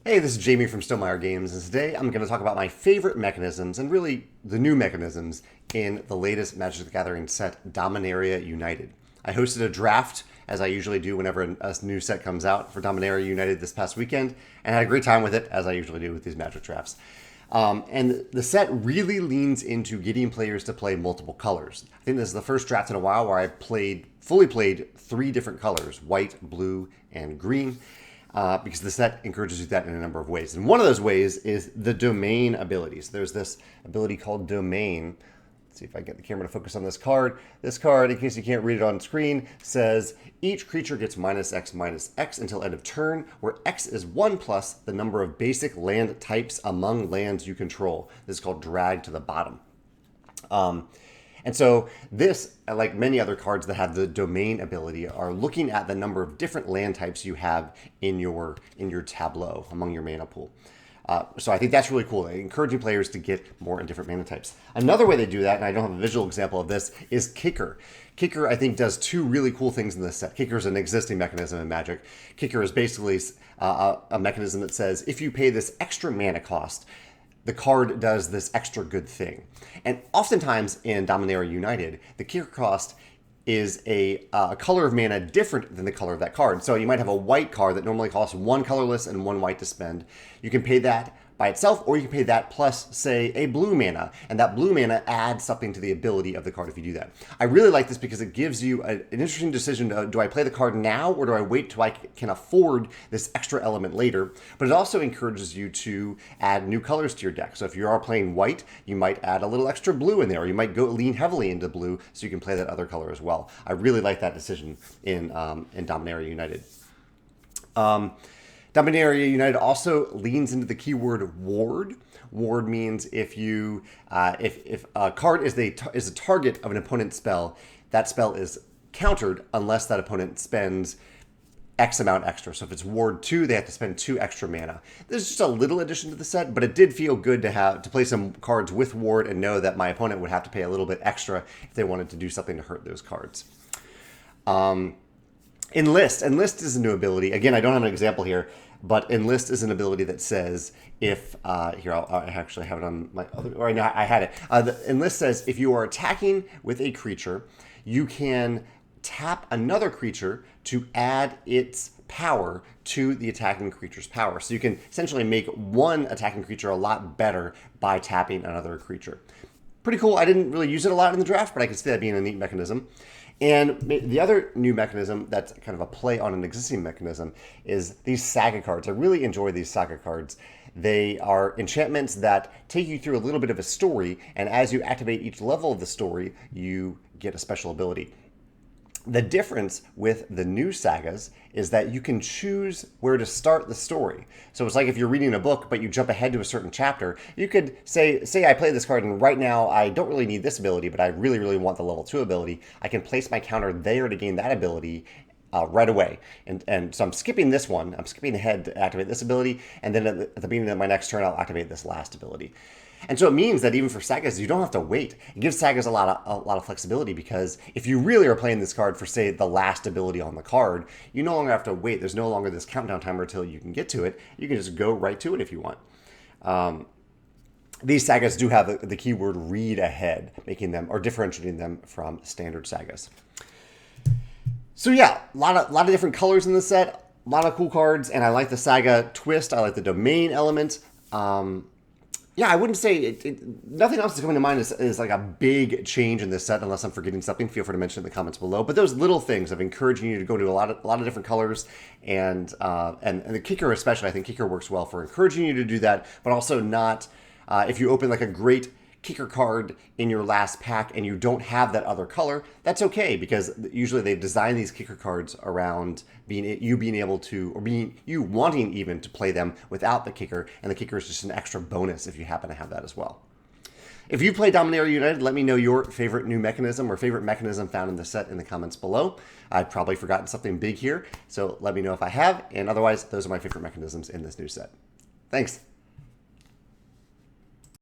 Hey, this is Jamey from Stonemaier Games, and today I'm going to talk about my favorite mechanisms, and really the new mechanisms, in the latest Magic the Gathering set, Dominaria United. I hosted a draft, as I usually do whenever a new set comes out, for Dominaria United this past weekend, and I had a great time with it, as I usually do with these Magic drafts. And the set really leans into getting players to play multiple colors. I think this is the first draft in a while where I fully played 3 different colors: white, blue, and green. Because the set encourages you that in a number of ways. And one of those ways is the domain abilities. There's this ability called Domain. Let's see if I can get the camera to focus on this card. This card, in case you can't read it on screen, says each creature gets -X until end of turn, where X is 1 plus the number of basic land types among lands you control. This is called drag to the bottom. And so this, like many other cards that have the domain ability, are looking at the number of different land types you have in your tableau among your mana pool. So I think that's really cool. They encouraging players to get more in different mana types. Another way they do that, and I don't have a visual example of this, is Kicker. Kicker, I think, does 2 really cool things in this set. Kicker is an existing mechanism in Magic. Kicker is basically a mechanism that says if you pay this extra mana cost, the card does this extra good thing. And oftentimes in Dominaria United, the kicker cost is a color of mana different than the color of that card. So you might have a white card that normally costs 1 colorless and 1 white to spend. You can pay that by itself, or you can pay that plus, say, a blue mana, and that blue mana adds something to the ability of the card if you do that. I really like this because it gives you an interesting decision. Do I play the card now, or do I wait till I can afford this extra element later? But it also encourages you to add new colors to your deck. So if you are playing white, you might add a little extra blue in there, or you might go lean heavily into blue so you can play that other color as well. I really like that decision in Dominaria United. Dominaria United also leans into the keyword ward. Ward means if a card is a target of an opponent's spell, that spell is countered unless that opponent spends X amount extra. So if it's ward 2, they have to spend 2 extra mana. This is just a little addition to the set, but it did feel good to play some cards with ward and know that my opponent would have to pay a little bit extra if they wanted to do something to hurt those cards. Enlist. Enlist is a new ability. Again, I don't have an example here, but Enlist is an ability that says if, here, I actually have it on my other, right now I had it. The Enlist says if you are attacking with a creature, you can tap another creature to add its power to the attacking creature's power. So you can essentially make one attacking creature a lot better by tapping another creature. Pretty cool. I didn't really use it a lot in the draft, but I could see that being a neat mechanism. And the other new mechanism that's kind of a play on an existing mechanism is these saga cards. I really enjoy these saga cards. They are enchantments that take you through a little bit of a story, and as you activate each level of the story, you get a special ability. The difference with the new sagas is that you can choose where to start the story. So it's like if you're reading a book, but you jump ahead to a certain chapter, you could say I play this card and right now I don't really need this ability, but I really, really want the level 2 ability. I can place my counter there to gain that ability right away. And so I'm skipping this one. I'm skipping ahead to activate this ability, and then at the beginning of my next turn, I'll activate this last ability. And so it means that even for sagas, you don't have to wait. It gives sagas a lot of flexibility, because if you really are playing this card for, say, the last ability on the card, you no longer have to wait. There's no longer this countdown timer until you can get to it. You can just go right to it if you want. These sagas do have the keyword read ahead, making them, or differentiating them from standard sagas. So yeah, a lot of different colors in this set, a lot of cool cards, and I like the saga twist. I like the domain element. Yeah, I wouldn't say nothing else is coming to mind is like a big change in this set, unless I'm forgetting something. Feel free to mention it in the comments below. But those little things of encouraging you to go to a lot of different colors, and the kicker especially, I think kicker works well for encouraging you to do that, but also not if you open like a great kicker card in your last pack and you don't have that other color, that's okay, because usually they've designed these kicker cards around being able to, or being you wanting even to play them without the kicker, and the kicker is just an extra bonus if you happen to have that as well. If you play Dominaria United, let me know your favorite new mechanism or favorite mechanism found in the set in the comments below. I've probably forgotten something big here, so let me know if I have, and otherwise, those are my favorite mechanisms in this new set. Thanks.